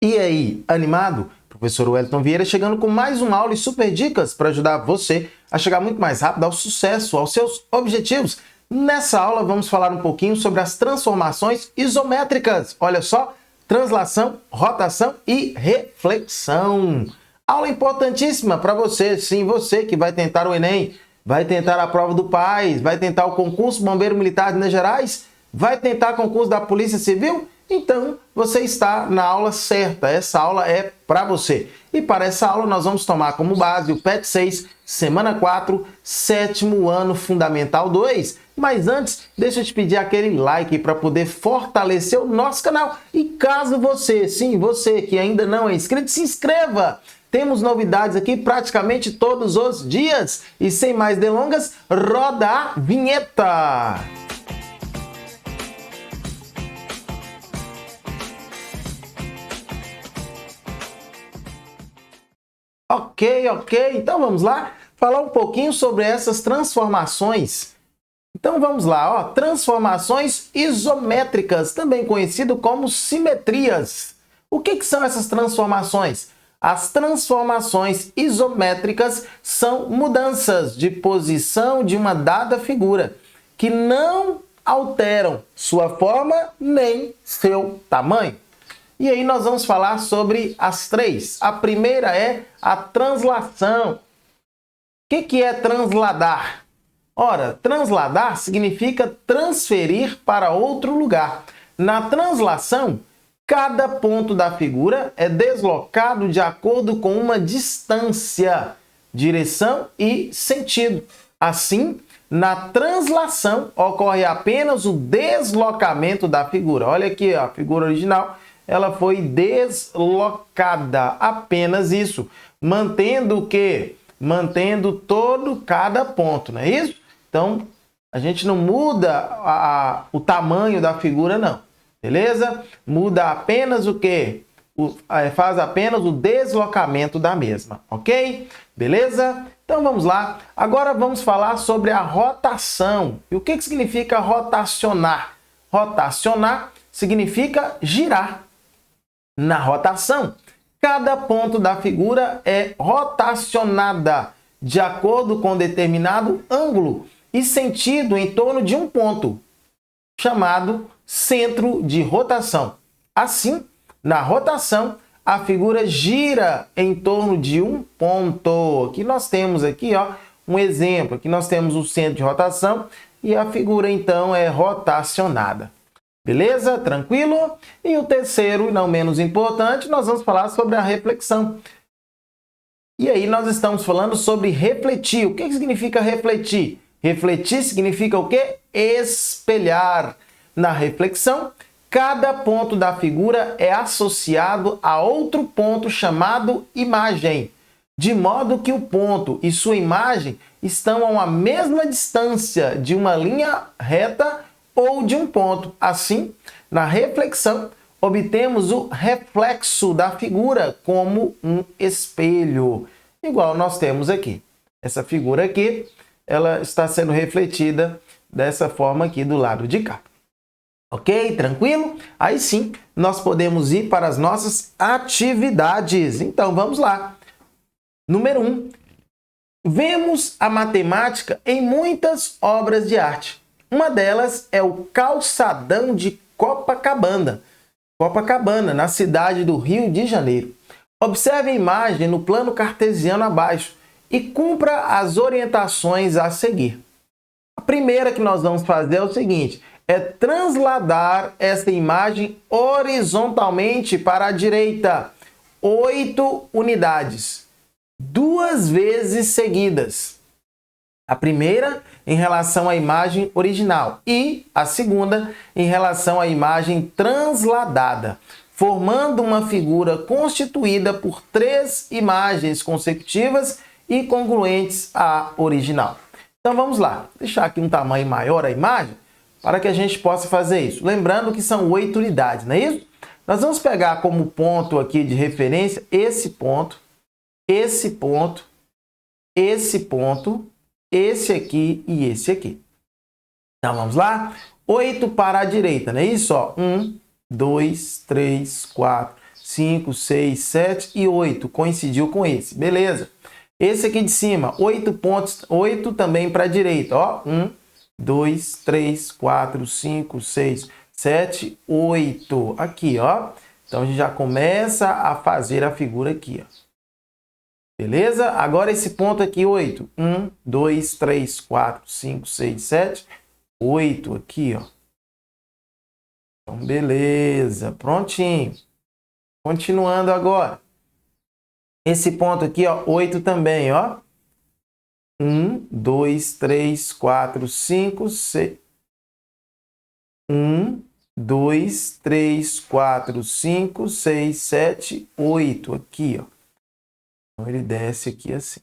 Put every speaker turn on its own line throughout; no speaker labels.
E aí, animado? Professor Wellington Vieira chegando com mais uma aula e super dicas para ajudar você a chegar muito mais rápido ao sucesso, aos seus objetivos. Nessa aula vamos falar um pouquinho sobre as transformações isométricas. Olha só, translação, rotação e reflexão. Aula importantíssima para você, sim, você que vai tentar o Enem, vai tentar a prova do PAS, vai tentar o concurso Bombeiro Militar de Minas Gerais, vai tentar concurso da Polícia Civil. Então, você está na aula certa, essa aula é para você. E para essa aula nós vamos tomar como base o PET 6, semana 4, sétimo ano fundamental 2. Mas antes, deixa eu te pedir aquele like para poder fortalecer o nosso canal. E caso você, sim, você que ainda não é inscrito, se inscreva! Temos novidades aqui praticamente todos os dias. E sem mais delongas, roda a vinheta! Ok. Então vamos lá falar um pouquinho sobre essas transformações. Então vamos lá, ó, transformações isométricas, também conhecido como simetrias. O que são essas transformações? As transformações isométricas são mudanças de posição de uma dada figura, que não alteram sua forma nem seu tamanho. E aí nós vamos falar sobre as três. A primeira é a translação. O que é transladar? Ora, transladar significa transferir para outro lugar. Na translação, cada ponto da figura é deslocado de acordo com uma distância, direção e sentido. Assim, na translação ocorre apenas o deslocamento da figura. Olha aqui, ó, a figura original, ela foi deslocada, apenas isso, mantendo o quê? Mantendo cada ponto, não é isso? Então, a gente não muda o tamanho da figura, não, beleza? Muda apenas o quê? Faz apenas o deslocamento da mesma, ok? Beleza? Então, vamos lá. Agora vamos falar sobre a rotação. E o que significa rotacionar? Rotacionar significa girar. Na rotação, cada ponto da figura é rotacionada de acordo com determinado ângulo e sentido em torno de um ponto, chamado centro de rotação. Assim, na rotação, a figura gira em torno de um ponto. Aqui nós temos aqui, ó, um exemplo. Aqui nós temos o centro de rotação e a figura, então, é rotacionada. Beleza? Tranquilo? E o terceiro, e não menos importante, nós vamos falar sobre a reflexão. E aí nós estamos falando sobre refletir. O que significa refletir? Refletir significa o quê? Espelhar. Na reflexão, cada ponto da figura é associado a outro ponto chamado imagem, de modo que o ponto e sua imagem estão a uma mesma distância de uma linha reta ou de um ponto. Assim, na reflexão, obtemos o reflexo da figura como um espelho, igual nós temos aqui. Essa figura aqui, ela está sendo refletida dessa forma aqui do lado de cá. Ok? Tranquilo? Aí sim, nós podemos ir para as nossas atividades. Então, vamos lá. Número 1. Vemos a matemática em muitas obras de arte. Uma delas é o Calçadão de Copacabana, na cidade do Rio de Janeiro. Observe a imagem no plano cartesiano abaixo e cumpra as orientações a seguir. A primeira que nós vamos fazer é o seguinte, é transladar essa imagem horizontalmente para a direita, 8 unidades, 2 vezes seguidas. A primeira em relação à imagem original e a segunda em relação à imagem transladada, formando uma figura constituída por 3 imagens consecutivas e congruentes à original. Então vamos lá, deixar aqui um tamanho maior a imagem para que a gente possa fazer isso. Lembrando que são 8 unidades, não é isso? Nós vamos pegar como ponto aqui de referência esse ponto, esse ponto, esse ponto, esse aqui e esse aqui. Então, vamos lá? 8 para a direita, não é isso? 1, 2, 3, 4, 5, 6, 7 e 8. Coincidiu com esse. Beleza. Esse aqui de cima, 8 pontos, 8 também para a direita. Ó, 1, 2, 3, 4, 5, 6, 7, 8. Aqui, ó. Então, a gente já começa a fazer a figura aqui, ó. Beleza? Agora esse ponto aqui, 8. 1, 2, 3, 4, 5, 6, 7, 8 aqui, ó. Então, beleza. Prontinho. Continuando agora. Esse ponto aqui, ó, 8 também, ó. 1, 2, 3, 4, 5, 6. 1, 2, 3, 4, 5, 6, 7, 8. Aqui, ó. Então, ele desce aqui assim.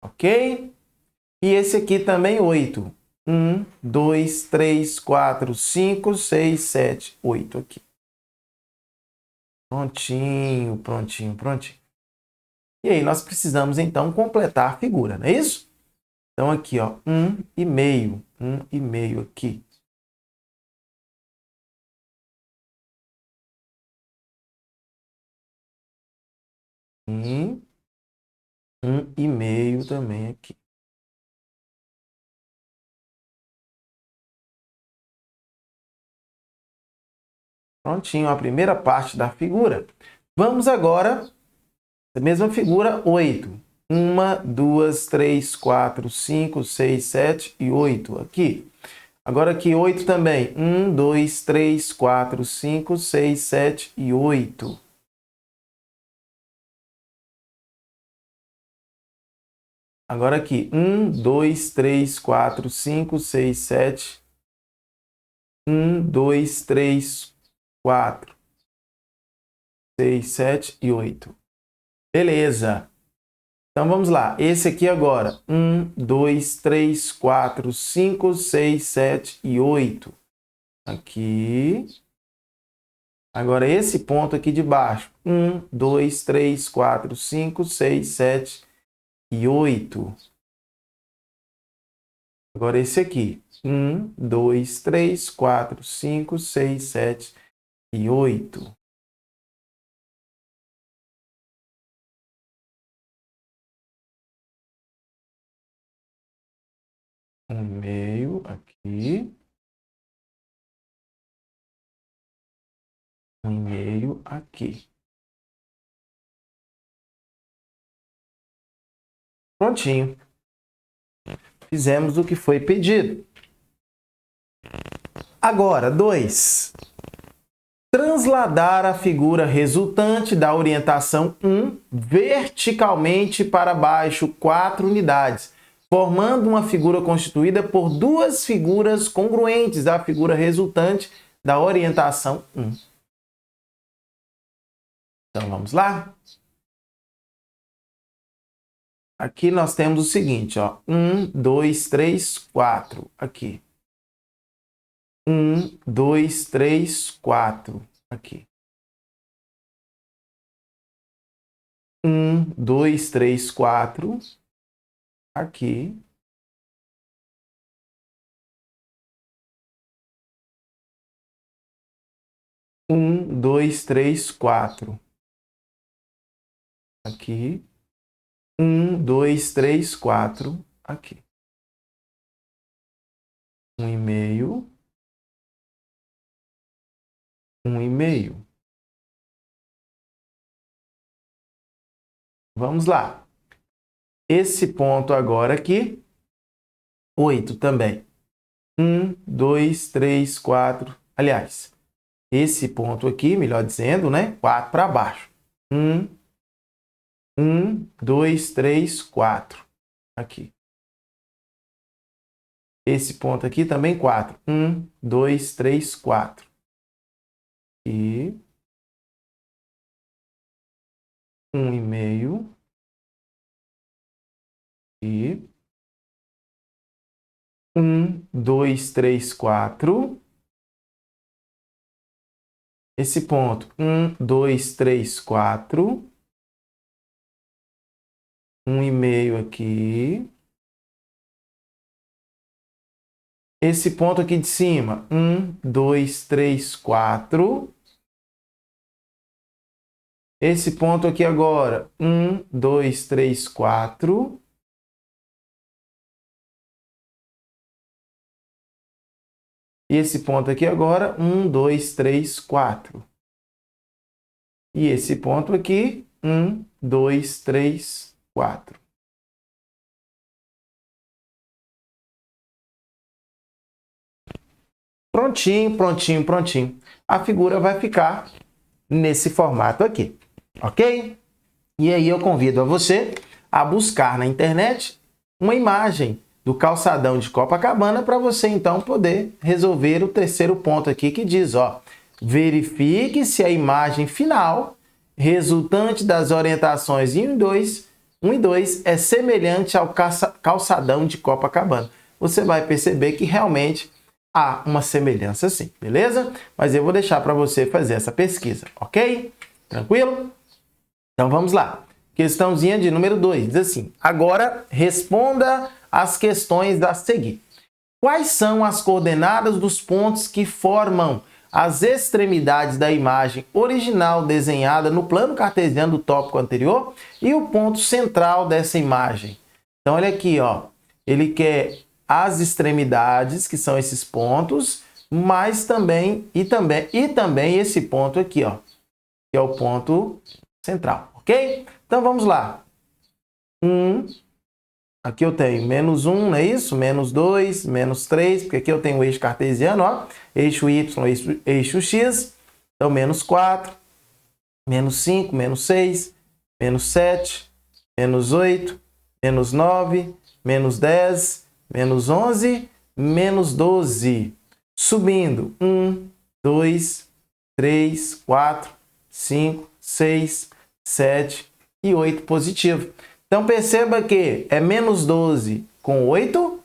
Ok? E esse aqui também, 8. 1, 2, 3, 4, 5, 6, 7, 8 aqui. Prontinho, prontinho, prontinho. E aí, nós precisamos, então, completar a figura, não é isso? Então, aqui, ó, 1,5. 1,5 aqui. E 1,5 também aqui. Prontinho, a primeira parte da figura. Vamos agora, a mesma figura, 8. 1, 2, 3, 4, 5, 6, 7 e 8 aqui. Agora aqui 8 também. 1, 2, 3, 4, 5, 6, 7 e 8. Agora aqui 1, 2, 3, 4, 5, 6, 7. 1, 2, 3, 4, 6, 7 e 8. Beleza. Então vamos lá. Esse aqui agora. 1, 2, 3, 4, 5, 6, 7 e 8. Aqui. Agora esse ponto aqui de baixo. 1, 2, 3, 4, 5, 6, 7 e 8. Agora esse aqui. 1, 2, 3, 4, 5, 6, 7 e 8. Um meio aqui. Um meio aqui. Prontinho. Fizemos o que foi pedido. Agora, 2. Transladar a figura resultante da orientação 1 verticalmente para baixo 4 unidades, formando uma figura constituída por duas figuras congruentes à figura resultante da orientação 1. Então, vamos lá? Aqui nós temos o seguinte, ó. 1, 2, 3, 4. Aqui. 1, 2, 3, 4. Aqui. 1, 2, 3, 4. Aqui. 1, 2, 3, 4. Aqui. 1, 2, 3, 4. Aqui. 1,5. 1,5. Vamos lá. Esse ponto agora aqui, 8 também. 1, 2, 3, 4. Aliás, esse ponto aqui, melhor dizendo, né? 4 para baixo. 1, 2, 3, 4. Aqui. Esse ponto aqui também 4. 1, 2, 3, 4. E 1,5. E 1, 2, 3, 4. Esse ponto, 1, 2, 3, 4. 1,5 aqui. Esse ponto aqui de cima, 1, 2, 3, 4. Esse ponto aqui agora, 1, 2, 3, 4. E esse ponto aqui agora, 1, 2, 3, 4. E esse ponto aqui, 1, 2, 3, 4. Prontinho, prontinho, prontinho. A figura vai ficar nesse formato aqui, ok? E aí eu convido a você a buscar na internet uma imagem do calçadão de Copacabana para você então poder resolver o terceiro ponto aqui que diz, ó, verifique se a imagem final resultante das orientações 1 e 2 é semelhante ao calçadão de Copacabana. Você vai perceber que realmente há uma semelhança sim, beleza? Mas eu vou deixar para você fazer essa pesquisa, ok? Tranquilo? Então vamos lá. Questãozinha de número 2, diz assim, agora responda as questões a seguir. Quais são as coordenadas dos pontos que formam as extremidades da imagem original desenhada no plano cartesiano do tópico anterior e o ponto central dessa imagem? Então olha aqui, ó, ele quer as extremidades, que são esses pontos, mas também esse ponto aqui, ó, que é o ponto central, ok? Então vamos lá. Aqui eu tenho menos 1, não é isso? Menos 2, menos 3, porque aqui eu tenho o eixo cartesiano, ó, eixo Y, eixo X, então menos 4, menos 5, menos 6, menos 7, menos 8, menos 9, menos 10, menos 11, menos 12. Subindo, 1, 2, 3, 4, 5, 6, 7 e 8 positivo. Então perceba que é menos 12 com 8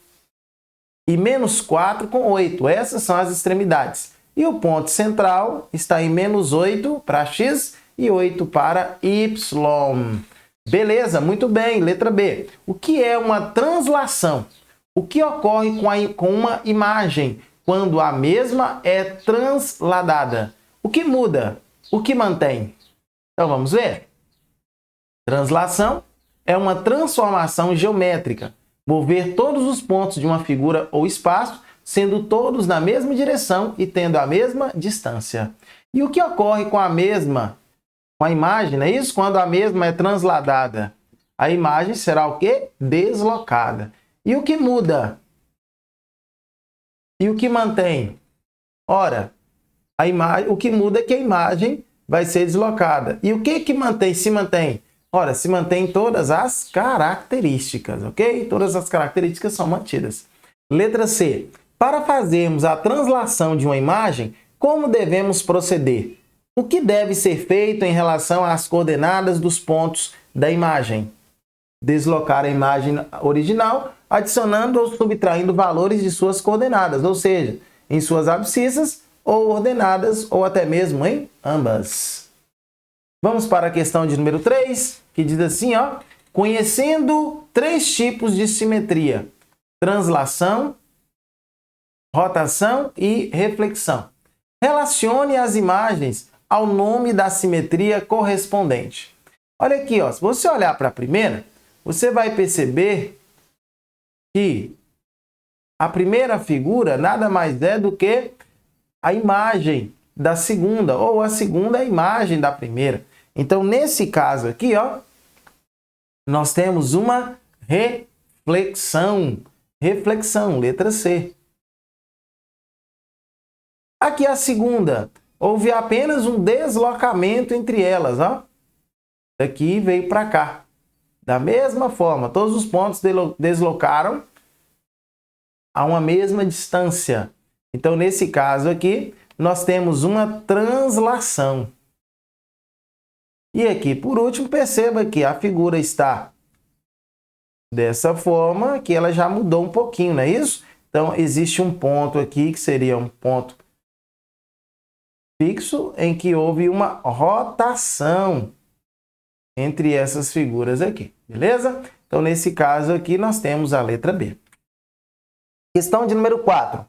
e menos 4 com 8. Essas são as extremidades. E o ponto central está em menos 8 para X e 8 para Y. Beleza, muito bem. Letra B. O que é uma translação? O que ocorre com uma imagem quando a mesma é transladada? O que muda? O que mantém? Então vamos ver? Translação é uma transformação geométrica, mover todos os pontos de uma figura ou espaço, sendo todos na mesma direção e tendo a mesma distância. E o que ocorre com a imagem, não é isso? Quando a mesma é transladada, a imagem será o quê? Deslocada. E o que muda? E o que mantém? Ora, o que muda é que a imagem vai ser deslocada. E o que mantém? Se mantém? Ora, se mantém todas as características, ok? Todas as características são mantidas. Letra C. Para fazermos a translação de uma imagem, como devemos proceder? O que deve ser feito em relação às coordenadas dos pontos da imagem? Deslocar a imagem original, adicionando ou subtraindo valores de suas coordenadas, ou seja, em suas abscissas ou ordenadas, ou até mesmo em ambas. Vamos para a questão de número 3, que diz assim, ó, conhecendo 3 tipos de simetria, translação, rotação e reflexão. Relacione as imagens ao nome da simetria correspondente. Olha aqui, ó, se você olhar para a primeira, você vai perceber que a primeira figura nada mais é do que a imagem da segunda, ou a segunda é a imagem da primeira. Então, nesse caso aqui, ó, nós temos uma reflexão. Reflexão, letra C. Aqui a segunda, houve apenas um deslocamento entre elas, ó. Daqui veio para cá. Da mesma forma, todos os pontos deslocaram a uma mesma distância. Então, nesse caso aqui, nós temos uma translação. E aqui, por último, perceba que a figura está dessa forma, que ela já mudou um pouquinho, não é isso? Então, existe um ponto aqui, que seria um ponto fixo, em que houve uma rotação entre essas figuras aqui, beleza? Então, nesse caso aqui, nós temos a letra B. Questão de número 4.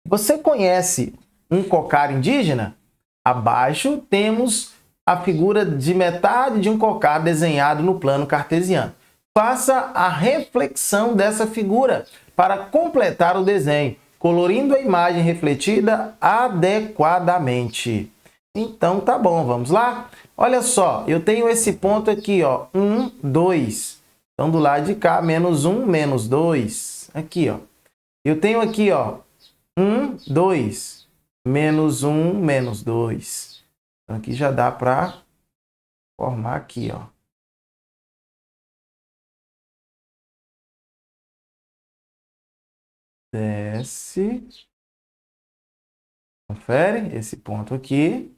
Você conhece um cocar indígena? Abaixo temos a figura de metade de um cocado desenhado no plano cartesiano. Faça a reflexão dessa figura para completar o desenho, colorindo a imagem refletida adequadamente. Então tá bom, vamos lá? Olha só, eu tenho esse ponto aqui, ó, 1, 2. Então do lado de cá, menos 1, menos 2. Aqui, ó. Eu tenho aqui, ó, 1, 2, menos 1, menos 2. Então aqui já dá para formar aqui, ó. Desce. Confere esse ponto aqui.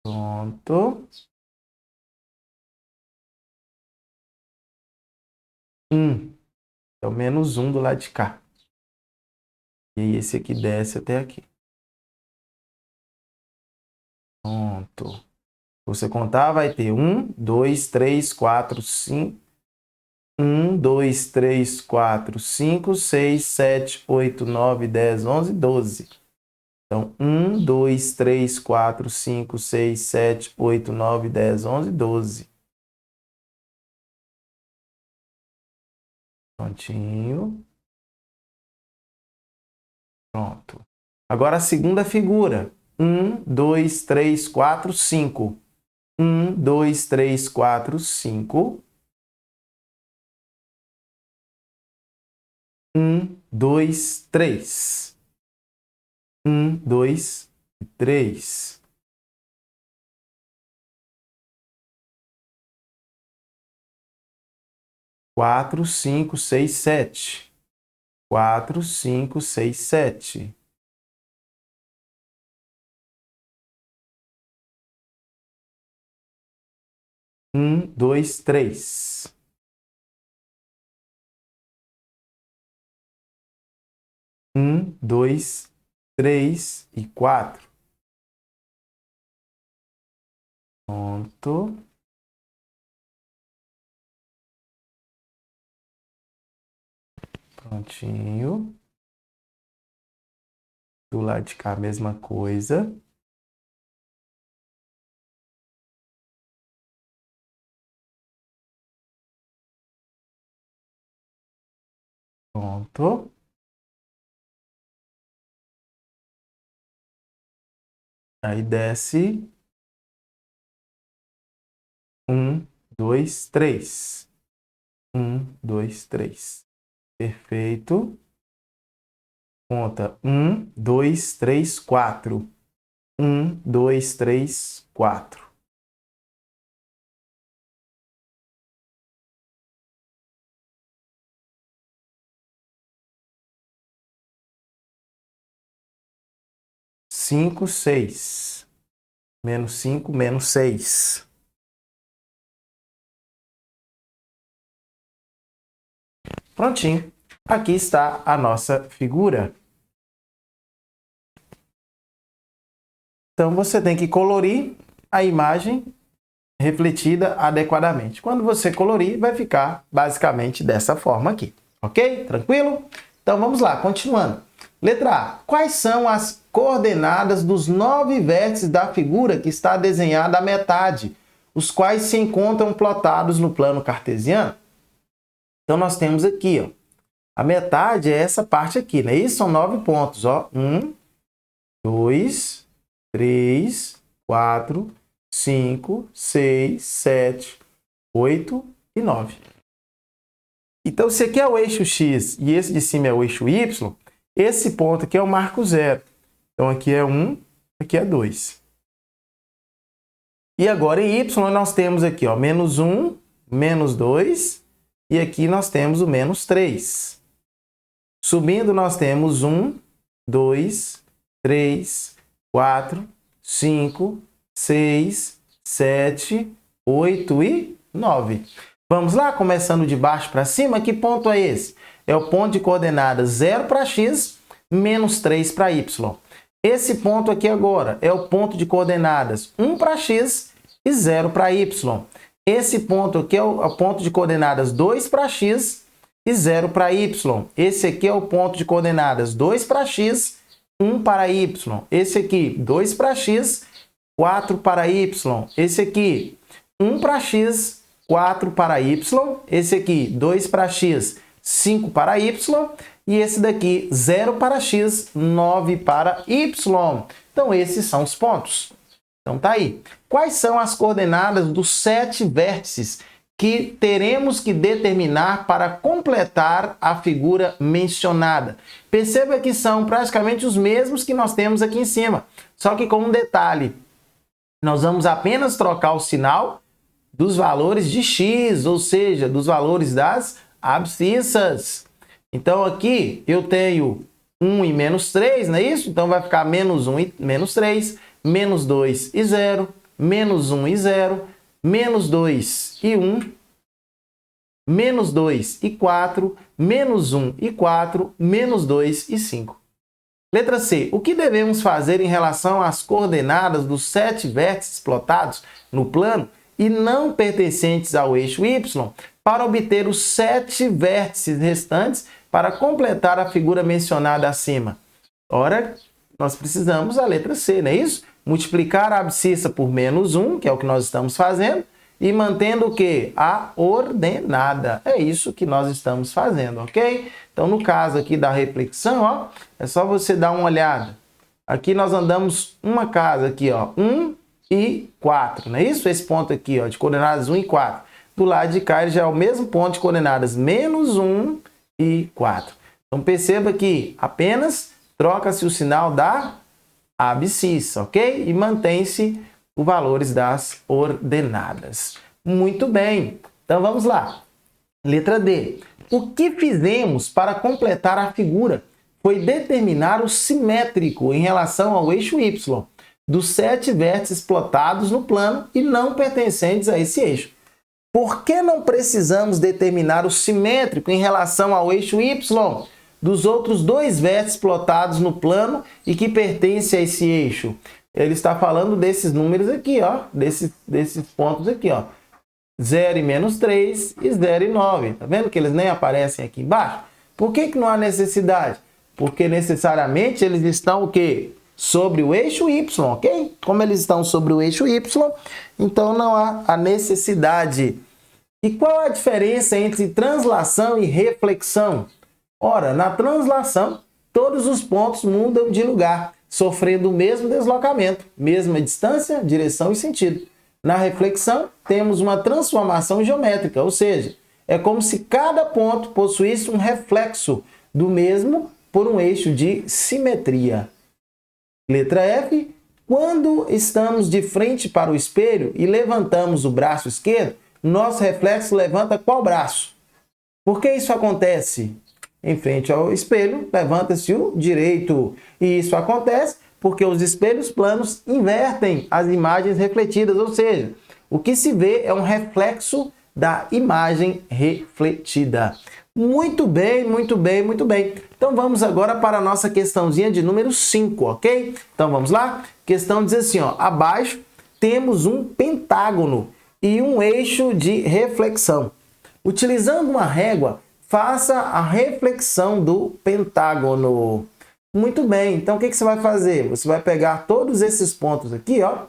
Pronto. 1. Então, menos 1 do lado de cá. E aí, esse aqui desce até aqui. Pronto. Se você contar, vai ter 1, 2, 3, 4, 5. 1, 2, 3, 4, 5, 6, 7, 8, 9, 10, 11, 12. Então, 1, 2, 3, 4, 5, 6, 7, 8, 9, 10, 11, 12. Prontinho. Pronto. Agora a segunda figura. 1, 2, 3, 4, 5. 1, 2, 3, 4, 5. 1, 2, 3. 1, 2, 3. 4, 5, 6, 7. 4, 5, 6, 7. 1, 2, 3. 1, 2, 3 e 4. Pronto. Prontinho. Do lado de cá, a mesma coisa. Pronto. Aí desce. 1, 2, 3. 1, 2, 3. Perfeito. Conta 1, 2, 3, 4. 1, 2, 3, 4. Cinco, 6. Menos 5, menos 6. Prontinho. Aqui está a nossa figura. Então, você tem que colorir a imagem refletida adequadamente. Quando você colorir, vai ficar basicamente dessa forma aqui. Ok? Tranquilo? Então, vamos lá, continuando. Letra A. Quais são as coordenadas dos 9 vértices da figura que está desenhada à metade, os quais se encontram plotados no plano cartesiano? Então, nós temos aqui, ó, a metade é essa parte aqui, né? Isso são 9 pontos, ó. 1, 2, 3, 4, 5, 6, 7, 8 e 9. Então, se aqui é o eixo X e esse de cima é o eixo Y, esse ponto aqui é o marco zero. Então, aqui é 1, aqui é 2. E agora em Y nós temos aqui, ó, menos 1, menos 2 e aqui nós temos o menos 3. Subindo nós temos 1, 2, 3, 4, 5, 6, 7, 8 e 9. Vamos lá, começando de baixo para cima, que ponto é esse? É o ponto de coordenadas 0 para x, menos 3 para y. Esse ponto aqui agora é o ponto de coordenadas 1 para x e 0 para y. Esse ponto aqui é o ponto de coordenadas 2 para x e 0 para y. Esse aqui é o ponto de coordenadas 2 para x 1 para y. Esse aqui, 2 para x, 4 para y. Esse aqui, 1 para x, 4 para y. Esse aqui, 2 para x, 5 para y. E esse daqui, 0 para x, 9 para y. Então, esses são os pontos. Então, tá aí. Quais são as coordenadas dos 7 vértices que teremos que determinar para completar a figura mencionada? Perceba que são praticamente os mesmos que nós temos aqui em cima, só que com um detalhe. Nós vamos apenas trocar o sinal dos valores de x, ou seja, dos valores das abscissas. Então, aqui eu tenho 1 e menos 3, não é isso? Então, vai ficar menos 1 e menos 3, menos 2 e 0, menos 1 e 0, menos 2 e 1, menos 2 e 4, menos 1 e 4, menos 2 e 5. Letra C. O que devemos fazer em relação às coordenadas dos 7 vértices plotados no plano e não pertencentes ao eixo Y para obter os 7 vértices restantes para completar a figura mencionada acima? Ora, nós precisamos da letra C, não é isso? Multiplicar a abscissa por menos 1, que é o que nós estamos fazendo, e mantendo o quê? A ordenada. É isso que nós estamos fazendo, ok? Então, no caso aqui da reflexão, ó, é só você dar uma olhada. Aqui nós andamos uma casa aqui, ó, 1 e 4, não é isso? Esse ponto aqui, ó, de coordenadas 1 e 4. Do lado de cá, ele já é o mesmo ponto de coordenadas menos 1 e 4. Então, perceba que apenas troca-se o sinal da abscissa, ok? E mantém-se os valores das ordenadas. Muito bem. Então, vamos lá. Letra D. O que fizemos para completar a figura foi determinar o simétrico em relação ao eixo Y dos 7 vértices plotados no plano e não pertencentes a esse eixo. Por que não precisamos determinar o simétrico em relação ao eixo Y dos outros 2 vértices plotados no plano e que pertencem a esse eixo? Ele está falando desses números aqui, ó, desses pontos aqui, ó. 0 e menos 3 e 0 e 9. Tá vendo que eles nem aparecem aqui embaixo? Por que não há necessidade? Porque necessariamente eles estão o quê? Sobre o eixo Y, ok? Como eles estão sobre o eixo Y, então não há a necessidade. E qual a diferença entre translação e reflexão? Ora, na translação, todos os pontos mudam de lugar, sofrendo o mesmo deslocamento, mesma distância, direção e sentido. Na reflexão, temos uma transformação geométrica, ou seja, é como se cada ponto possuísse um reflexo do mesmo por um eixo de simetria. Letra F. Quando estamos de frente para o espelho e levantamos o braço esquerdo, nosso reflexo levanta qual braço? Por que isso acontece? Em frente ao espelho, levanta-se o direito. E isso acontece porque os espelhos planos invertem as imagens refletidas, ou seja, o que se vê é um reflexo da imagem refletida. Muito bem, muito bem, muito bem. Então vamos agora para a nossa questãozinha de número 5, ok? Então vamos lá? Questão diz assim, ó, abaixo temos um pentágono e um eixo de reflexão. Utilizando uma régua, faça a reflexão do pentágono. Muito bem, então o que você vai fazer? Você vai pegar todos esses pontos aqui, ó,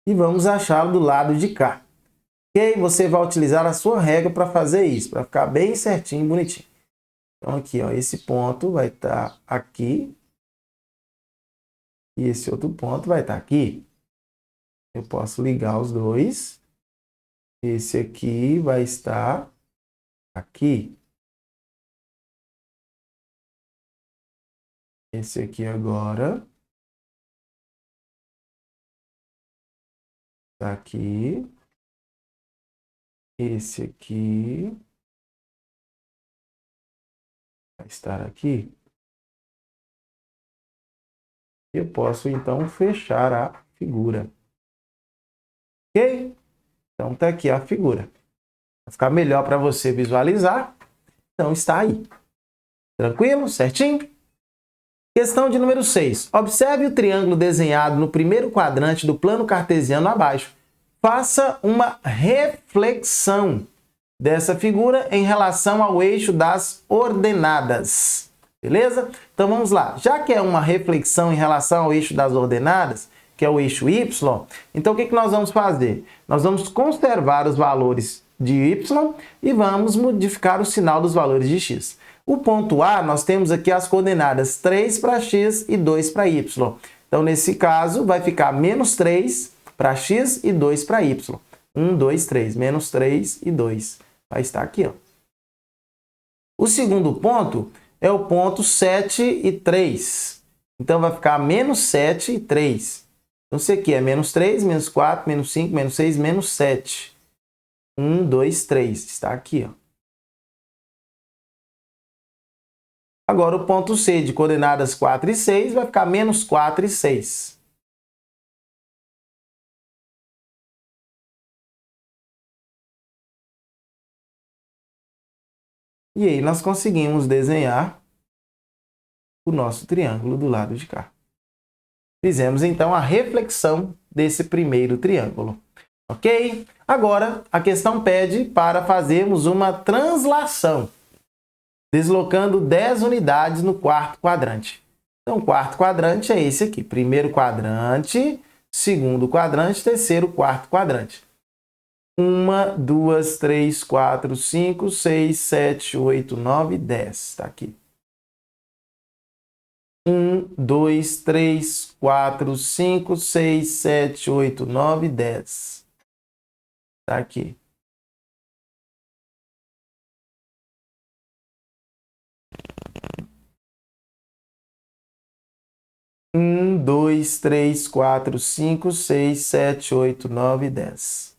e vamos achá-lo do lado de cá. Ok? Você vai utilizar a sua régua para fazer isso, para ficar bem certinho, bonitinho. Então aqui, ó, esse ponto vai estar aqui e esse outro ponto vai estar aqui. Eu posso ligar os dois. Esse aqui vai estar aqui. Esse aqui agora está aqui. Esse aqui vai estar aqui. Eu posso, então, fechar a figura. Ok? Então, está aqui a figura. Vai ficar melhor para você visualizar. Então, está aí. Tranquilo? Certinho? Questão de número 6. Observe o triângulo desenhado no primeiro quadrante do plano cartesiano abaixo. Faça uma reflexão dessa figura em relação ao eixo das ordenadas. Beleza? Então vamos lá. Já que é uma reflexão em relação ao eixo das ordenadas, que é o eixo y, então o que nós vamos fazer? Nós vamos conservar os valores de y e vamos modificar o sinal dos valores de x. O ponto A, nós temos aqui as coordenadas 3 para x e 2 para y. Então, nesse caso, vai ficar menos 3 para x e 2 para y. 1, 2, 3. Menos 3 e 2. Vai estar aqui, ó. O segundo ponto é o ponto 7 e 3. Então, vai ficar menos 7 e 3. Então, isso aqui é menos 3, menos 4, menos 5, menos 6, menos 7. 1, 2, 3. Está aqui, ó. Agora, o ponto C de coordenadas 4 e 6 vai ficar menos 4 e 6. E aí, nós conseguimos desenhar o nosso triângulo do lado de cá. Fizemos, então, a reflexão desse primeiro triângulo. Ok? Agora, a questão pede para fazermos uma translação, deslocando 10 unidades no quarto quadrante. Então, o quarto quadrante é esse aqui. Primeiro quadrante, segundo quadrante, terceiro, quarto quadrante. 1, 2, 3, 4, 5, 6, 7, 8, 9, 10. Está aqui. 1, 2, 3, 4, 5, 6, 7, 8, 9, 10. Está aqui. Um, 2, 3, 4, 5, 6, 7, 8, 9, 10.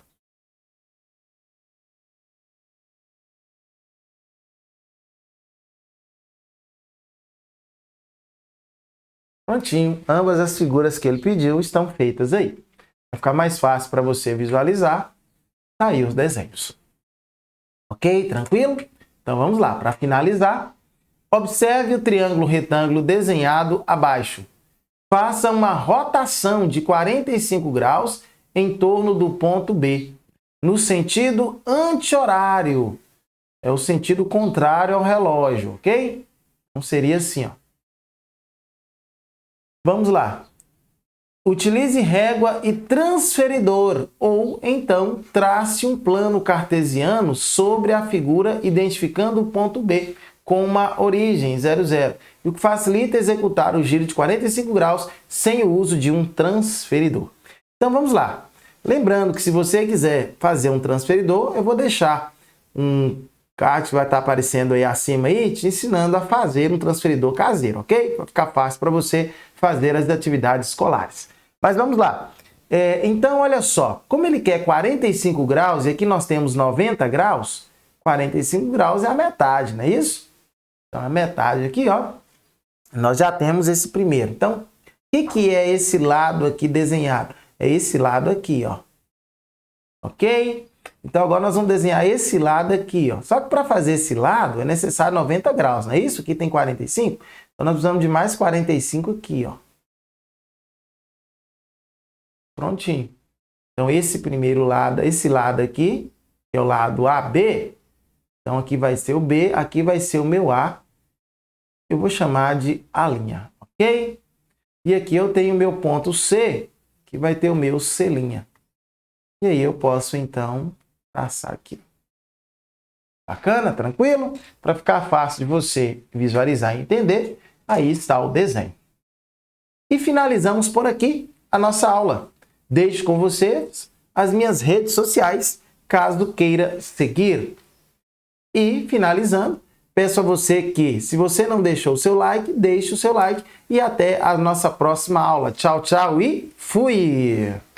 Prontinho, ambas as figuras que ele pediu estão feitas aí. Vai ficar mais fácil para você visualizar, tá aí os desenhos. Ok? Tranquilo? Então vamos lá, para finalizar, observe o triângulo retângulo desenhado abaixo. Faça uma rotação de 45 graus em torno do ponto B, no sentido anti-horário. É o sentido contrário ao relógio, ok? Então seria assim, ó. Vamos lá. Utilize régua e transferidor, ou então trace um plano cartesiano sobre a figura identificando o ponto B com uma origem 0, 0, o que facilita executar o giro de 45 graus sem o uso de um transferidor. Então vamos lá. Lembrando que se você quiser fazer um transferidor, eu vou deixar um card que vai estar aparecendo aí acima aí, te ensinando a fazer um transferidor caseiro, ok? Para ficar fácil para você fazer as atividades escolares. Mas vamos lá. Então, olha só, como ele quer 45 graus e aqui nós temos 90 graus, 45 graus é a metade, não é isso? Então, a metade aqui, ó, nós já temos esse primeiro. Então, o que é esse lado aqui desenhado? É esse lado aqui, ó. Ok? Então, agora nós vamos desenhar esse lado aqui, ó. Só que para fazer esse lado é necessário 90 graus, não é isso? Aqui tem 45. Então, nós precisamos de mais 45 aqui, ó. Prontinho. Então, esse primeiro lado, esse lado aqui, que é o lado AB. Então, aqui vai ser o B, aqui vai ser o meu A. Eu vou chamar de A', ok? E aqui eu tenho o meu ponto C, que vai ter o meu C'. E aí eu posso, então, traçar aqui. Bacana? Tranquilo? Para ficar fácil de você visualizar e entender, aí está o desenho. E finalizamos por aqui a nossa aula. Deixo com vocês as minhas redes sociais, caso queira seguir. E, finalizando, peço a você que, se você não deixou o seu like, deixe o seu like e até a nossa próxima aula. Tchau, tchau e fui!